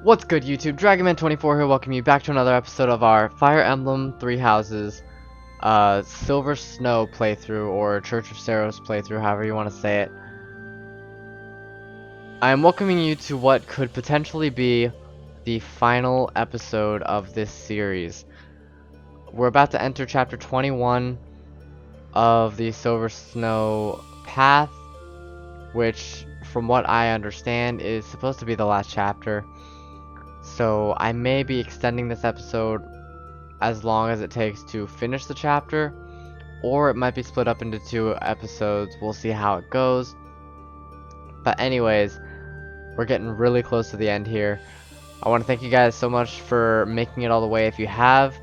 What's good, YouTube? Dragonman24 here, welcome you back to another episode of our Fire Emblem Three Houses Silver Snow playthrough, or Church of Seiros playthrough, however you want to say it. I am welcoming you to what could potentially be the final episode of this series. We're about to enter chapter 21 of the Silver Snow path, which, from what I understand, is supposed to be the last chapter. So I may be extending this episode as long as it takes to finish the chapter, or it might be split up into 2 episodes. We'll see how it goes. But anyways, we're getting really close to the end here. I want to thank you guys so much for making it all the way if you have,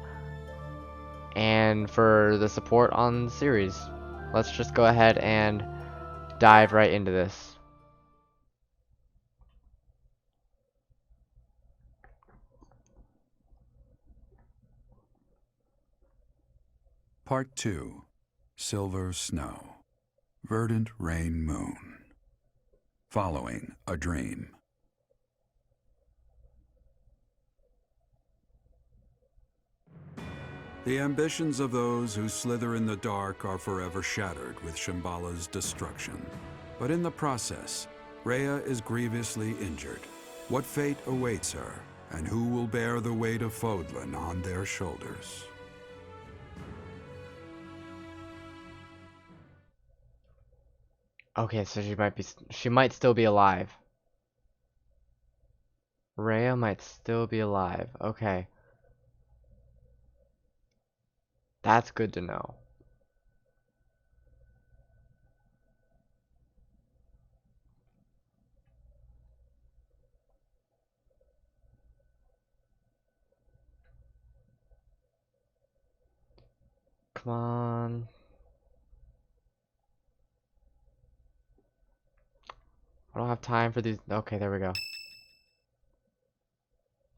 and for the support on the series. Let's just go ahead and dive right into this. Part 2. Silver Snow. Verdant Rain Moon. Following a Dream. The ambitions of those who slither in the dark are forever shattered with Shambhala's destruction. But in the process, Rhea is grievously injured. What fate awaits her, and who will bear the weight of Fodlan on their shoulders? Okay, so she might still be alive. Rhea might still be alive. Okay. That's good to know. Come on. I don't have time for these. Okay, there we go.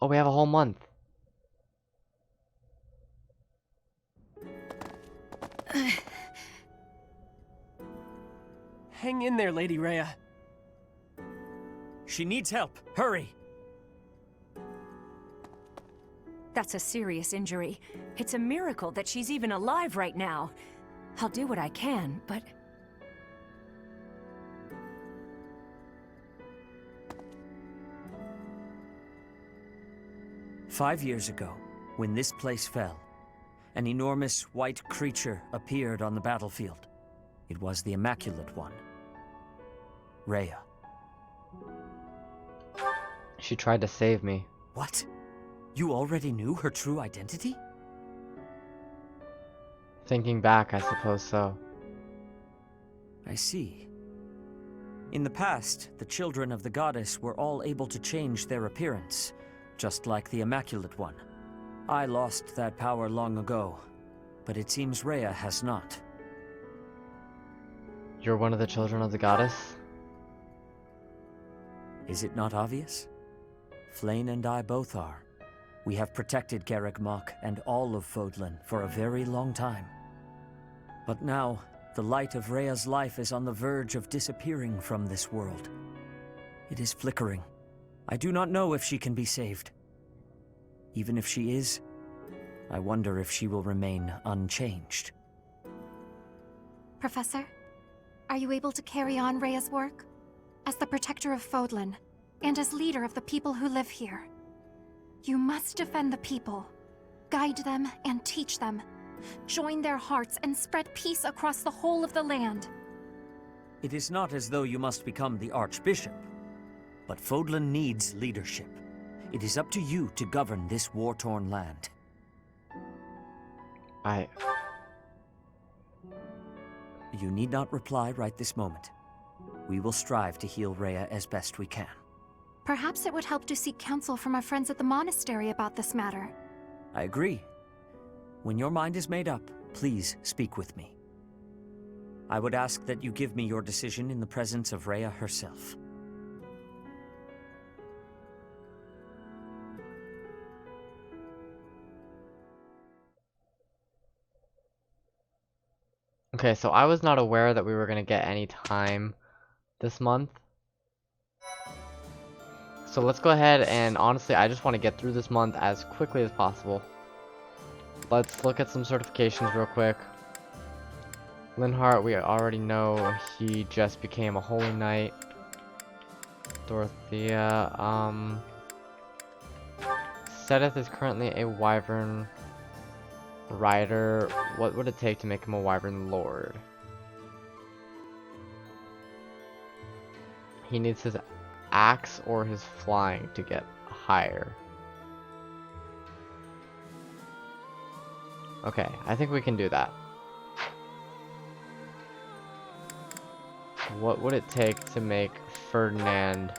Oh, we have a whole month. Hang in there, Lady Rhea. She needs help. Hurry! That's a serious injury. It's a miracle that she's even alive right now. I'll do what I can, but... "5 years ago, when this place fell, an enormous white creature appeared on the battlefield. It was the Immaculate One. Rhea." She tried to save me. What? You already knew her true identity? Thinking back, I suppose so. I see. In the past, the children of the goddess were all able to change their appearance, just like the Immaculate One. I lost that power long ago, but it seems Rhea has not. You're one of the children of the goddess? Is it not obvious? Flayn and I both are. We have protected Garreg Mach and all of Fodlan for a very long time. But now, the light of Rhea's life is on the verge of disappearing from this world. It is flickering. I do not know if she can be saved. Even if she is, I wonder if she will remain unchanged. Professor, are you able to carry on Rhea's work? As the protector of Fodlan, and as leader of the people who live here. You must defend the people, guide them and teach them, join their hearts and spread peace across the whole of the land. It is not as though you must become the Archbishop, but Fodlan needs leadership. It is up to you to govern this war-torn land. You need not reply right this moment. We will strive to heal Rhea as best we can. Perhaps it would help to seek counsel from our friends at the monastery about this matter. I agree. When your mind is made up, please speak with me. I would ask that you give me your decision in the presence of Rhea herself. Okay, so I was not aware that we were going to get any time this month. So let's go ahead and honestly, I just want to get through this month as quickly as possible. Let's look at some certifications real quick. Linhart, we already know he just became a Holy Knight. Dorothea, Sedith is currently a Wyvern Rider. What would it take to make him a Wyvern Lord? He needs his axe or his flying to get higher. Okay, I think we can do that. What would it take to make Ferdinand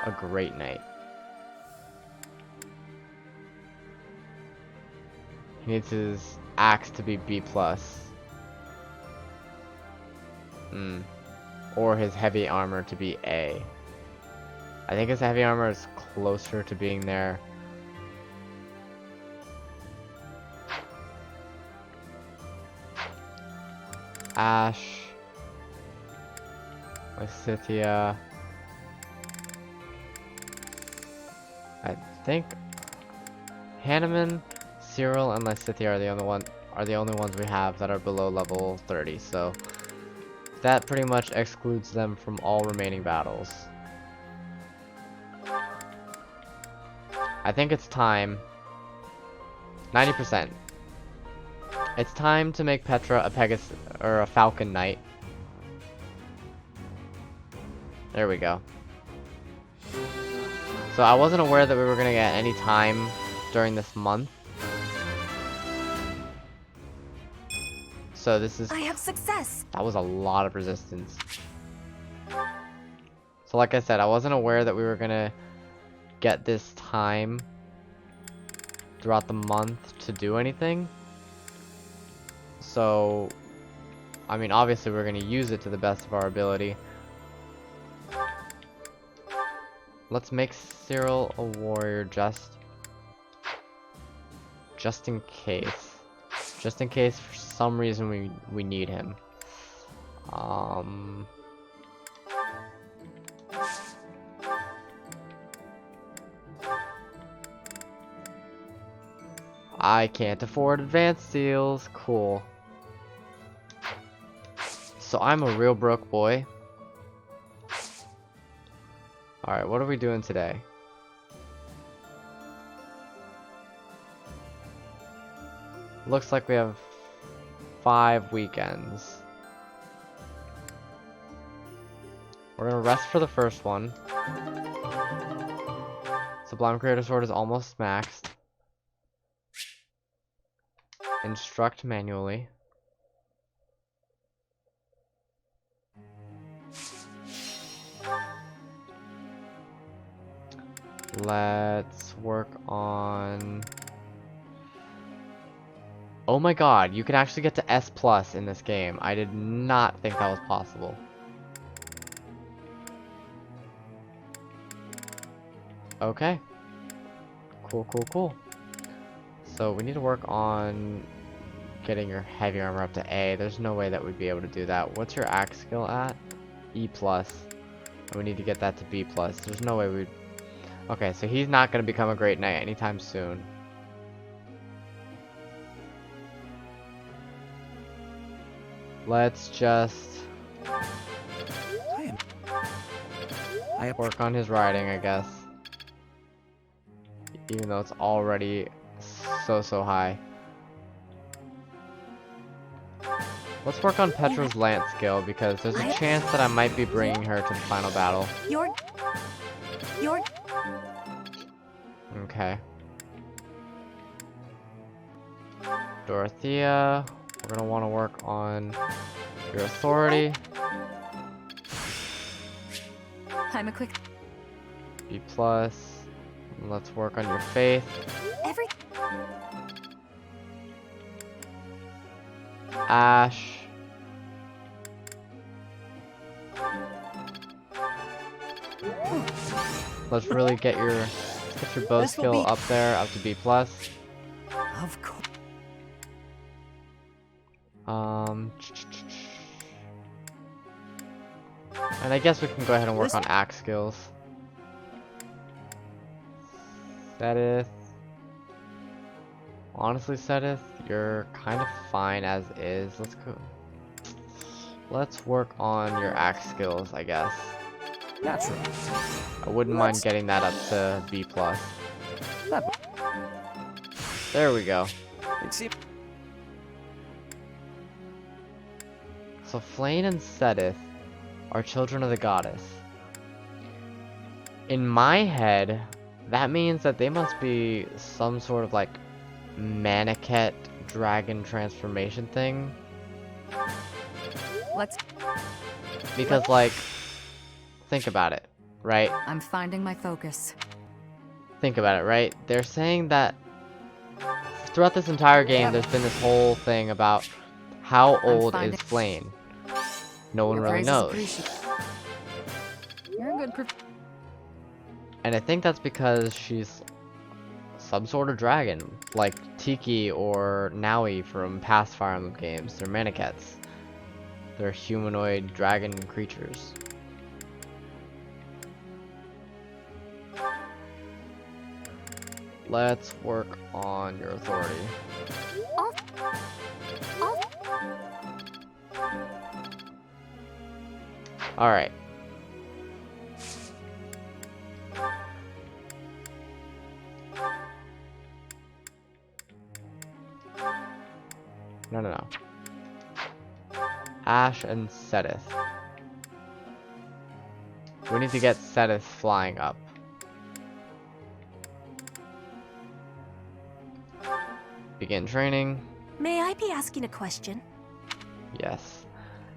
a Great Knight? He needs his axe to be B+. Or his heavy armor to be A. I think his heavy armor is closer to being there. Ash. Lysithea. I think Hanneman, Cyril, and Lysithea are the only ones we have that are below level 30, so that pretty much excludes them from all remaining battles. I think it's time. 90%. It's time to make Petra a Pegasus or a Falcon Knight. There we go. So I wasn't aware that we were gonna get any time during this month. So this is... I have success! That was a lot of resistance. So like I said, I wasn't aware that we were gonna get this time throughout the month to do anything. So, I mean, obviously we're gonna use it to the best of our ability. Let's make Cyril a warrior just in case. Just in case for some reason we need him. I can't afford advanced deals. Cool. So I'm a real broke boy. Alright, what are we doing today? Looks like we have 5 weekends. We're gonna rest for the first one. Sublime Creator Sword is almost maxed. Instruct manually. Let's work on... Oh my god, you can actually get to S+ in this game. I did not think that was possible. Okay. Cool, cool, cool. So we need to work on getting your heavy armor up to A. There's no way that we'd be able to do that. What's your axe skill at? E+. And we need to get that to B+. There's no way we'd... Okay, so he's not going to become a great knight anytime soon. Let's just work on his riding, I guess. Even though it's already so high. Let's work on Petra's lance skill because there's a chance that I might be bringing her to the final battle. Okay. Dorothea, we're gonna want to work on your authority. I'm a quick... B+. Let's work on your faith. Ash. Let's really get your bow skill up there, up to B+. Of course. And I guess we can go ahead and work on axe skills. Sedith. Honestly, Sedith, you're kind of fine as is. Let's go. Let's work on your axe skills, I guess. Natural. I wouldn't mind getting that up to B+. There we go. So Flayn and Sedith are children of the goddess. In my head, that means that they must be some sort of like Maniket dragon transformation thing. Let's... Because like, think about it, right? I'm finding my focus. Think about it, right? They're saying that throughout this entire game, there's been this whole thing about how old is Flayn. No one really knows. You're a good And I think that's because she's some sort of dragon, like Tiki or Naui from past Fire Emblem games. They're Manikets. They're humanoid dragon creatures. Let's work on your authority. Alright. No. Ash and Sedith. We need to get Sedith flying up. Begin training. May I be asking a question? Yes.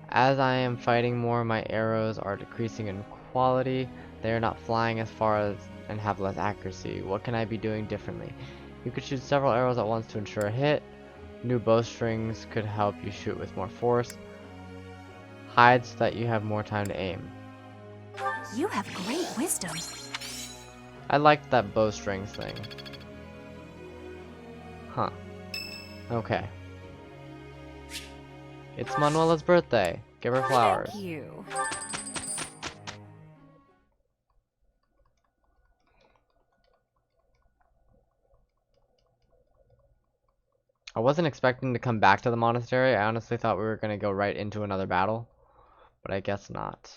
As I am fighting more, my arrows are decreasing in quality. They are not flying as far as and have less accuracy. What can I be doing differently? You could shoot several arrows at once to ensure a hit. New bowstrings could help you shoot with more force. Hide so that you have more time to aim. You have great wisdom. I liked that bowstrings thing. Huh. Okay. It's Manuela's birthday. Give her flowers. Thank you. I wasn't expecting to come back to the monastery. I honestly thought we were going to go right into another battle. But I guess not.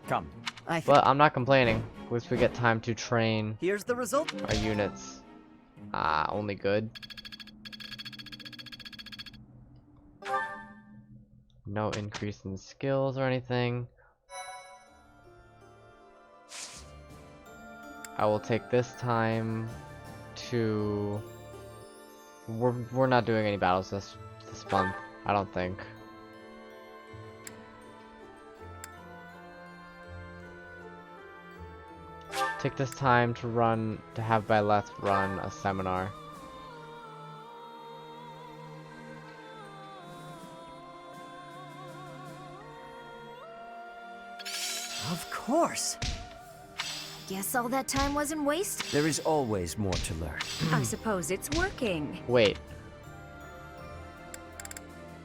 Come. But I'm not complaining. At least we get time to train Here's the result. our units. Only good. No increase in skills or anything. I will take this time to... We're not doing any battles this month, I don't think. Take this time to have Byleth run a seminar. Of course. Guess all that time wasn't wasted. There is always more to learn. I suppose it's working. Wait.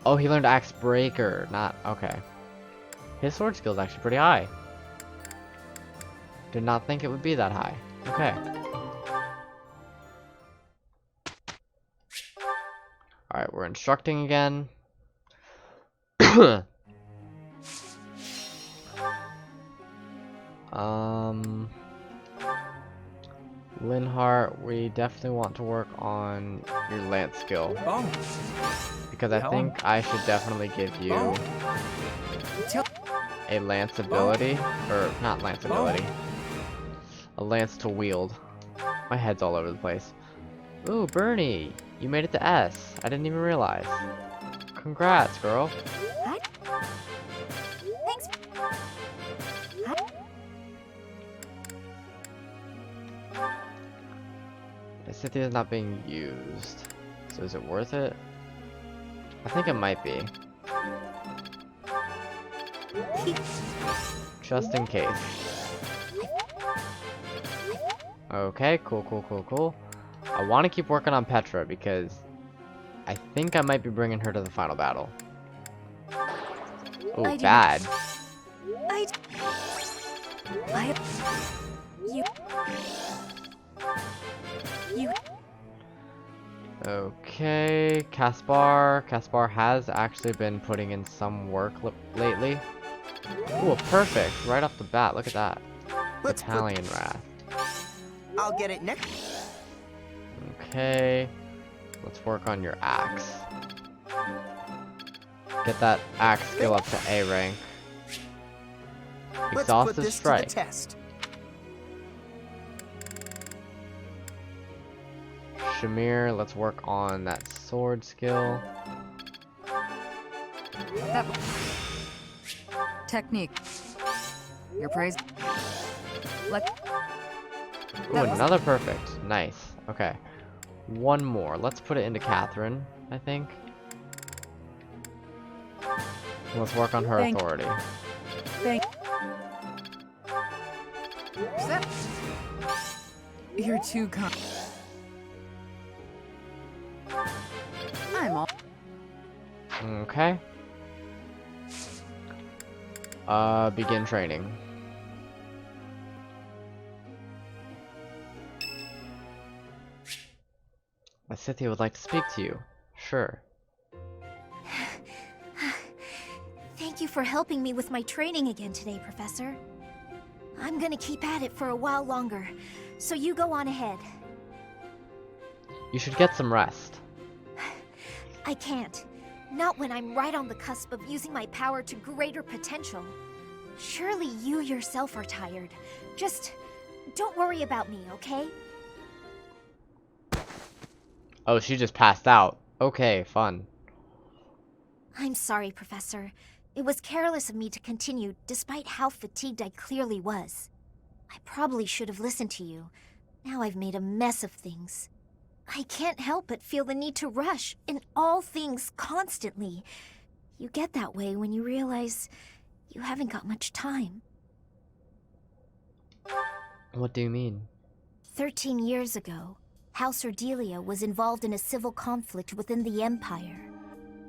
Oh, he learned Axe Breaker, not... Okay. His sword skill is actually pretty high. Did not think it would be that high. Okay. Alright, we're instructing again. Linhart, we definitely want to work on your lance skill. Oh. Because I think I should definitely give you a lance ability. Or, not lance ability. A lance to wield. My head's all over the place. Ooh, Bernie! You made it to S. I didn't even realize. Congrats, girl. Thanks. Scythia is not being used. So is it worth it? I think it might be. Just in case. Okay, cool. I want to keep working on Petra because I think I might be bringing her to the final battle. Oh, bad. You... Okay, Caspar. Caspar has actually been putting in some work lately. Ooh, perfect. Right off the bat. Look at that. Battalion Wrath. I'll get it next. Okay. Let's work on your axe. Get that axe skill up to A rank. Let's put Exhaustive this Strike. to the test. Shamir, let's work on that sword skill. That technique. Your praise. Like Ooh, another perfect. Nice. Okay. One more. Let's put it into Catherine, I think. Let's work on her authority. You're too kind. I'm all. Okay. Begin training. Scythia would like to speak to you. Sure. Thank you for helping me with my training again today, Professor. I'm gonna keep at it for a while longer, so you go on ahead. You should get some rest. I can't. Not when I'm right on the cusp of using my power to greater potential. Surely you yourself are tired. Just don't worry about me, okay? Oh, she just passed out. Okay, fun. I'm sorry, Professor. It was careless of me to continue, despite how fatigued I clearly was. I probably should have listened to you. Now I've made a mess of things. I can't help but feel the need to rush in all things constantly. You get that way when you realize you haven't got much time. What do you mean? 13 years ago, House Ordelia was involved in a civil conflict within the Empire.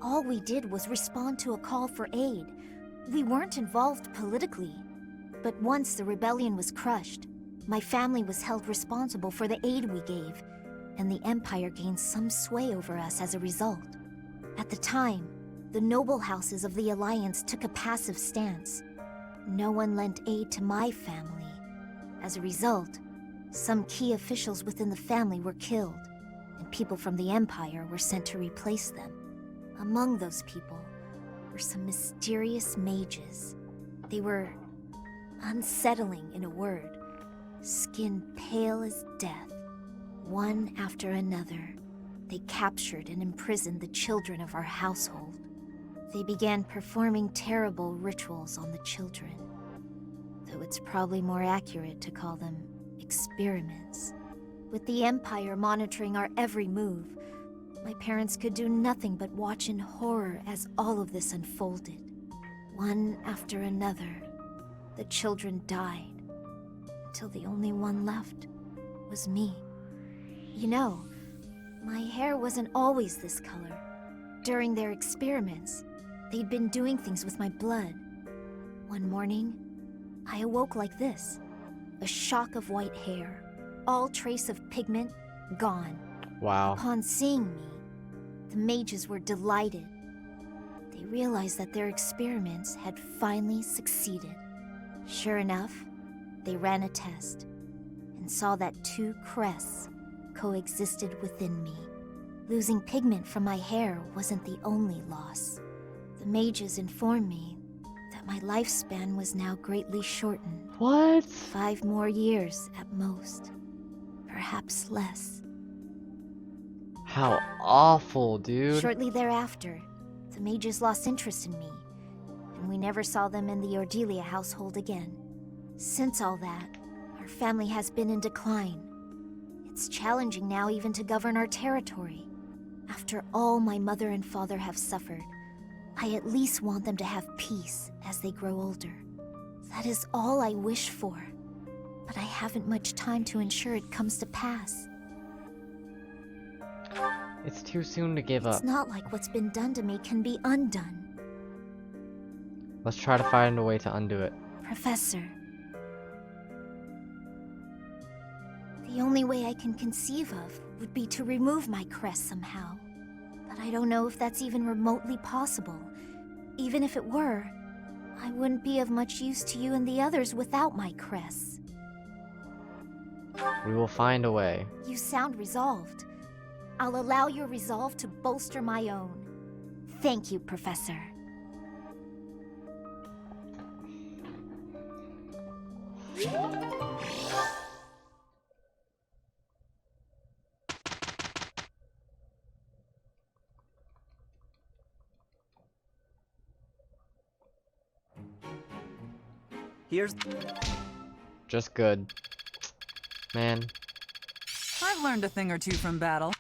All we did was respond to a call for aid. We weren't involved politically. But once the rebellion was crushed, my family was held responsible for the aid we gave, and the Empire gained some sway over us as a result. At the time, the noble houses of the Alliance took a passive stance. No one lent aid to my family. As a result, some key officials within the family were killed, and people from the Empire were sent to replace them. Among those people were some mysterious mages. They were unsettling, in a word. Skin pale as death. One after another, they captured and imprisoned the children of our household. They began performing terrible rituals on the children, though it's probably more accurate to call them experiments. With the Empire monitoring our every move, my parents could do nothing but watch in horror as all of this unfolded. One after another, the children died, until the only one left was me. You know, my hair wasn't always this color. During their experiments, they'd been doing things with my blood. One morning, I awoke like this. A shock of white hair, all trace of pigment gone. Wow. Upon seeing me, the mages were delighted. They realized that their experiments had finally succeeded. Sure enough, they ran a test and saw that two crests coexisted within me. Losing pigment from my hair wasn't the only loss. The mages informed me that my lifespan was now greatly shortened. What? 5 more years at most. Perhaps less. How awful, dude. Shortly thereafter, the mages lost interest in me, and we never saw them in the Ordelia household again. Since all that, our family has been in decline. It's challenging now even to govern our territory. After all my mother and father have suffered, I at least want them to have peace as they grow older. That is all I wish for, but I haven't much time to ensure it comes to pass. It's too soon to give It's up. not like what's been done to me can be undone. Let's try to find a way to undo it. Professor, the The only way I can conceive of would be to remove my crest somehow. But I don't know if that's even remotely possible. Even if it were, I wouldn't be of much use to you and the others without my crests. We will find a way. You sound resolved. I'll allow your resolve to bolster my own. Thank you, Professor. Here's... Just good. Man. I've learned a thing or two from battle.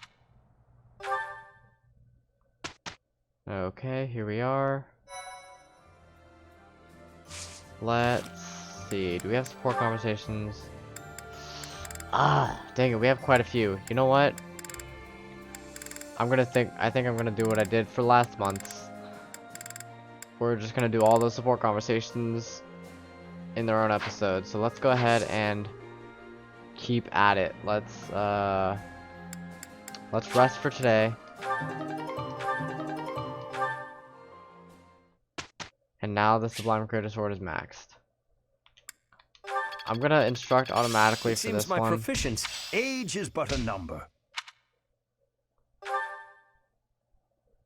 Okay, here we are. Let's see. Do we have support conversations? Ah, dang it, we have quite a few. You know what? I think I'm gonna do what I did for last month. We're just gonna do all those support conversations in their own episode. So let's go ahead and keep at it. Let's rest for today. And now the Sublime Creator Sword is maxed. I'm gonna instruct automatically for this one. It seems my proficiency. Age is but a number.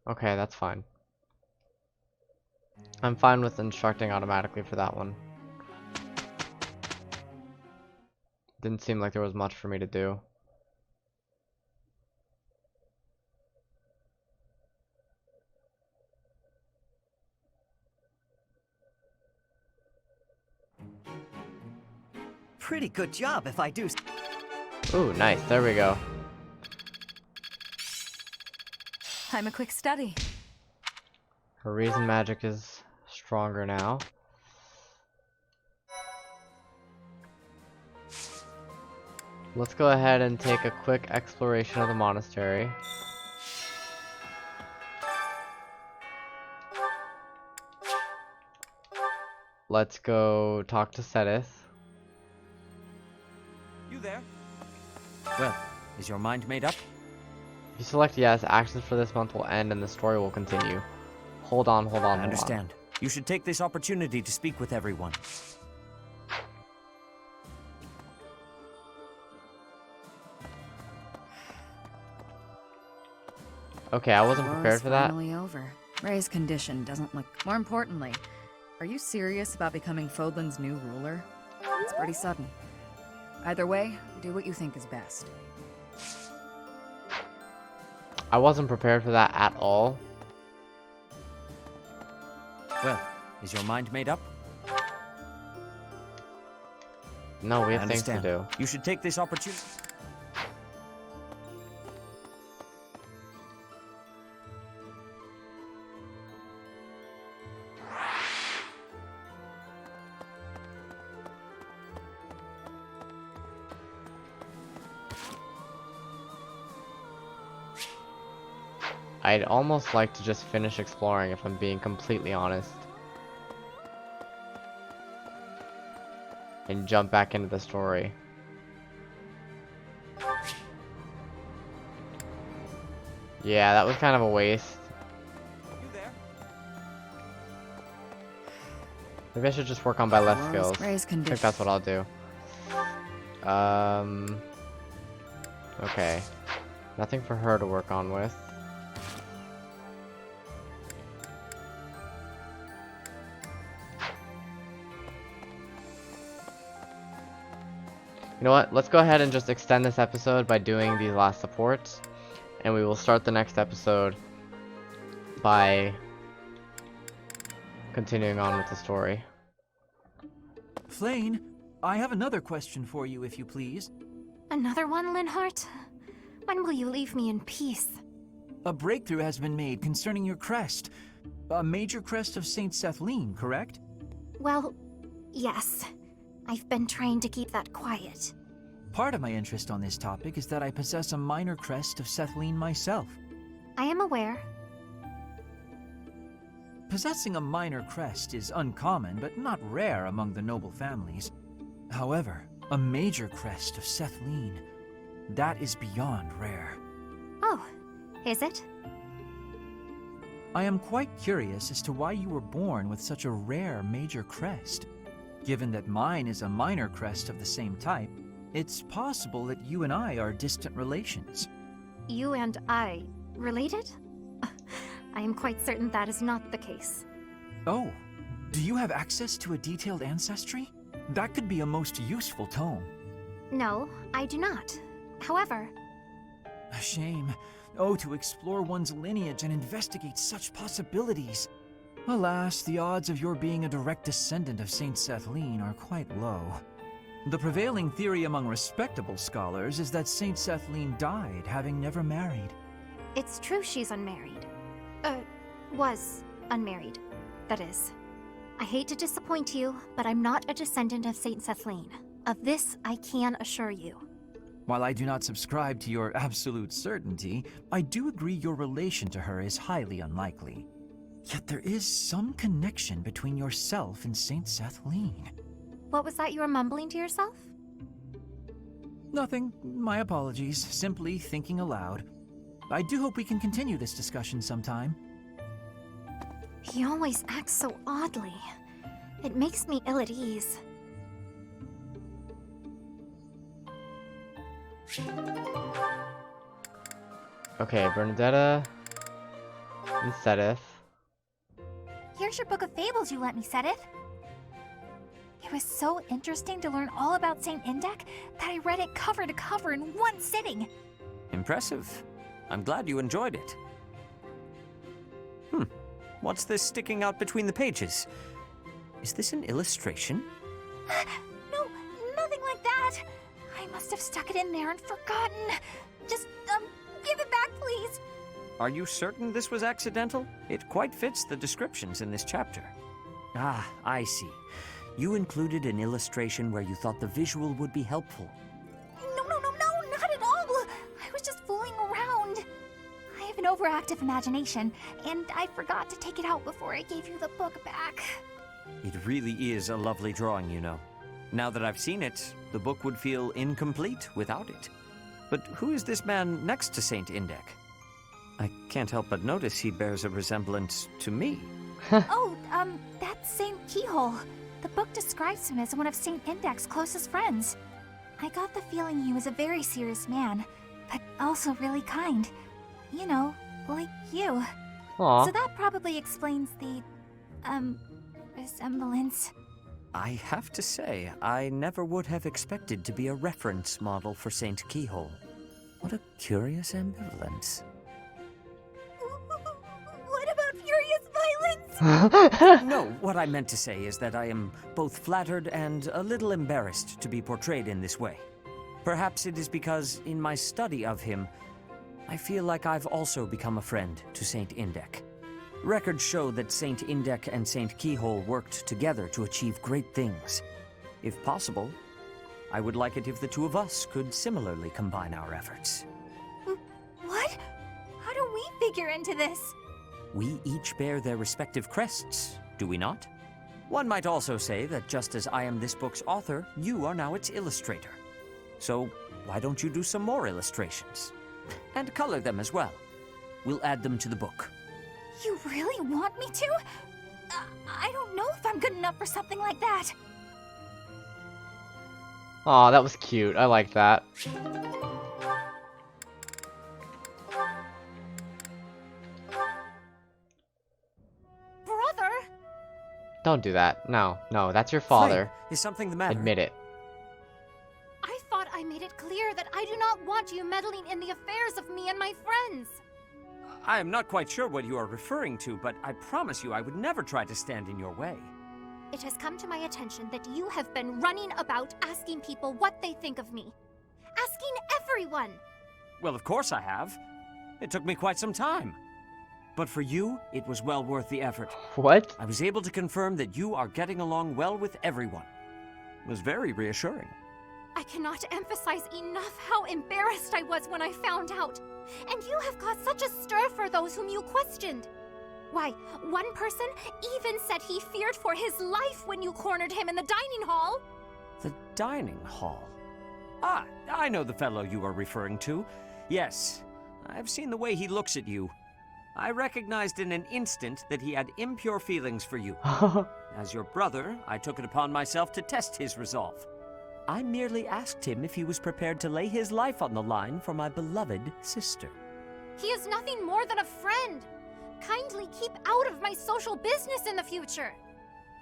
Okay, that's fine. I'm fine with instructing automatically for that one. Didn't seem like there was much for me to do. Pretty good job, if I do. Ooh, nice. There we go. I'm a quick study. Her reason magic is stronger now. Let's go ahead and take a quick exploration of the monastery. Let's go talk to Sethith. You there? Well, is your mind made up? If you select yes, actions for this month will end and the story will continue. Hold on, hold on, I hold understand. You should take this opportunity to speak with everyone. Okay, I wasn't prepared for that. Finally over. Ray's condition doesn't look... More importantly, are you serious about becoming Fodlan's new ruler? It's pretty sudden. Either way, do what you think is best. I wasn't prepared for that at all. Well, is your mind made up? No, we I have things to understand. do. You should take this opportunity. I'd almost like to just finish exploring if I'm being completely honest. And jump back into the story. Yeah, that was kind of a waste. You there? Maybe I should just work on my left skills. Ray's I think condition. that's what I'll do. Okay. Nothing for her to work on with. You know what? Let's go ahead and just extend this episode by doing these last supports. And we will start the next episode by continuing on with the story. Flayn, I have another question for you, if you please. Another one, Linhart? When will you leave me in peace? A breakthrough has been made concerning your crest. A major crest of Saint Sethleen, correct? Well, yes. I've been trying to keep that quiet. Part of my interest on this topic is that I possess a minor crest of Sethleen myself. I am aware. Possessing a minor crest is uncommon, but not rare among the noble families. However, a major crest of Sethleen, That is beyond rare. Oh, is it? I am quite curious as to why you were born with such a rare major crest. Given that mine is a minor crest of the same type, it's possible that you and I are distant relations. You and I related? I am quite certain that is not the case. Oh, do you have access to a detailed ancestry? That could be a most useful tome. No, I do not. However... A shame. Oh, to explore one's lineage and investigate such possibilities. Alas, the odds of your being a direct descendant of Saint Sethleen are quite low. The prevailing theory among respectable scholars is that Saint Sethleen died having never married. It's true she's unmarried. Was unmarried, that is. I hate to disappoint you, but I'm not a descendant of Saint Sethleen. Of this, I can assure you. While I do not subscribe to your absolute certainty, I do agree your relation to her is highly unlikely. Yet there is some connection between yourself and Saint Sethleen. What was that you were mumbling to yourself? Nothing. My apologies. Simply thinking aloud. I do hope we can continue this discussion sometime. He always acts so oddly. It makes me ill at ease. Okay, Bernadetta and Sedith. Here's your book of fables you let me, Sedith. It was so interesting to learn all about Saint Indech that I read it cover to cover in one sitting. Impressive. I'm glad you enjoyed it. What's this sticking out between the pages? Is this an illustration? No, nothing like that. I must have stuck it in there and forgotten. Just, give it back, please. Are you certain this was accidental? It quite fits the descriptions in this chapter. Ah, I see. You included an illustration where you thought the visual would be helpful. No, not at all. I was just fooling around. I have an overactive imagination, and I forgot to take it out before I gave you the book back. It really is a lovely drawing, you know. Now that I've seen it, the book would feel incomplete without it. But who is this man next to Saint Indech? I can't help but notice he bears a resemblance to me. Oh, that's Saint Keyhole. The book describes him as one of Saint Indech's closest friends. I got the feeling he was a very serious man, but also really kind. You know, like you. Aww. So that probably explains the, resemblance. I have to say, I never would have expected to be a reference model for Saint Keyhole. What a curious ambivalence. What about furious violence? No, what I meant to say is that I am both flattered and a little embarrassed to be portrayed in this way. Perhaps it is because, in my study of him, I feel like I've also become a friend to Saint Indech. Records show that Saint Indech and Saint Keyhole worked together to achieve great things. If possible, I would like it if the two of us could similarly combine our efforts. What? How do we figure into this? We each bear their respective crests, do we not? One might also say that just as I am this book's author, you are now its illustrator. So why don't you do some more illustrations? And color them as well. We'll add them to the book. You really want me to? I don't know if I'm good enough for something like that. Aw, that was cute. I like that. Brother! Don't do that. No, that's your father. Flame, is something the matter? Admit it. I thought I made it clear that I do not want you meddling in the affairs of me and my friends. I am not quite sure what you are referring to, but I promise you I would never try to stand in your way. It has come to my attention that you have been running about asking people what they think of me. Asking everyone! Well, of course I have. It took me quite some time. But for you, it was well worth the effort. What? I was able to confirm that you are getting along well with everyone. It was very reassuring. I cannot emphasize enough how embarrassed I was when I found out. And you have caused such a stir for those whom you questioned. Why, one person even said he feared for his life when you cornered him in the dining hall. The dining hall? Ah, I know the fellow you are referring to. Yes, I've seen the way he looks at you. I recognized in an instant that he had impure feelings for you. As your brother, I took it upon myself to test his resolve. I merely asked him if he was prepared to lay his life on the line for my beloved sister. He is nothing more than a friend. Kindly keep out of my social business in the future.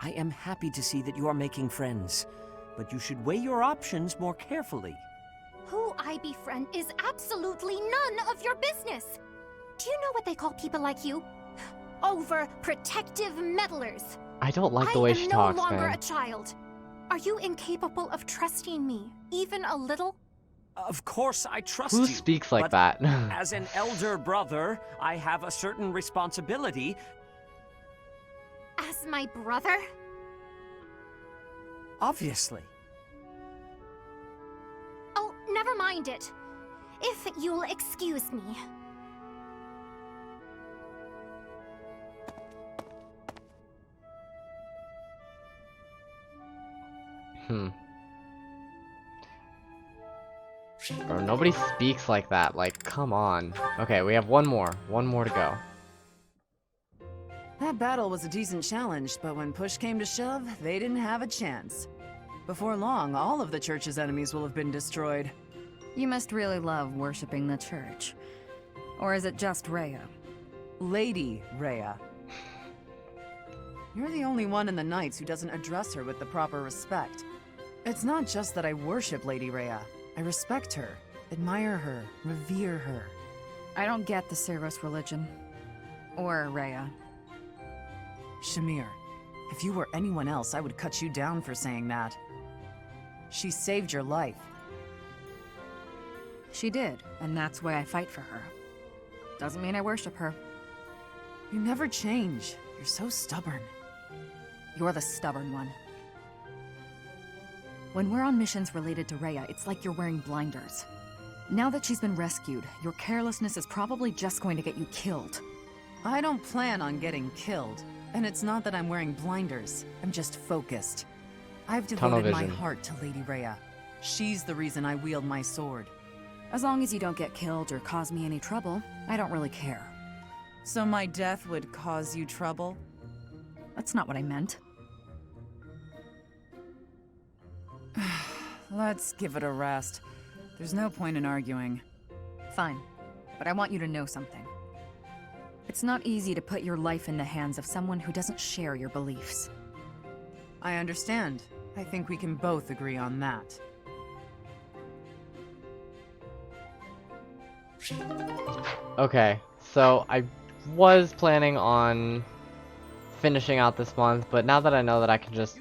I am happy to see that you are making friends, but you should weigh your options more carefully. Who I befriend is absolutely none of your business. Do you know what they call people like you? Overprotective meddlers. I don't like the way she talks, I am no longer man. a child. Are you incapable of trusting me, even a little? Of course I trust Who you. speaks like but that? As an elder brother, I have a certain responsibility. As my brother? Obviously. Oh, never mind it. If you'll excuse me. Bro, nobody speaks like that. Like, come on. Okay, we have one more. One more to go. That battle was a decent challenge, but when push came to shove, they didn't have a chance. Before long, all of the Church's enemies will have been destroyed. You must really love worshipping the Church. Or is it just Rhea? Lady Rhea. You're the only one in the Knights who doesn't address her with the proper respect. It's not just that I worship Lady Rhea. I respect her, admire her, revere her. I don't get the Seiros religion. Or Rhea. Shamir, if you were anyone else, I would cut you down for saying that. She saved your life. She did, and that's why I fight for her. Doesn't mean I worship her. You never change. You're so stubborn. You're the stubborn one. When we're on missions related to Rhea, it's like you're wearing blinders. Now that she's been rescued, your carelessness is probably just going to get you killed. I don't plan on getting killed. And it's not that I'm wearing blinders. I'm just focused. I've devoted my heart to Lady Rhea. She's the reason I wield my sword. As long as you don't get killed or cause me any trouble, I don't really care. So my death would cause you trouble? That's not what I meant. Let's give it a rest. There's no point in arguing. Fine, but I want you to know something. It's not easy to put your life in the hands of someone who doesn't share your beliefs. I understand. I think we can both agree on that. Okay, so I was planning on finishing out this month, but now that I know that I can just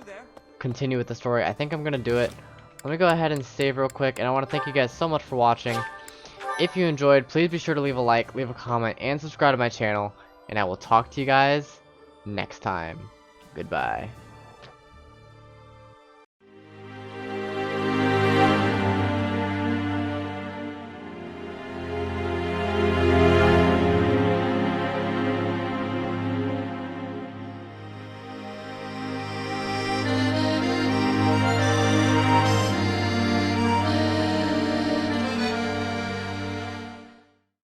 continue with the story, I think I'm gonna do it. Let me go ahead and save real quick, and I want to thank you guys so much for watching. If you enjoyed, please be sure to leave a like, leave a comment, and subscribe to my channel, and I will talk to you guys next time. Goodbye.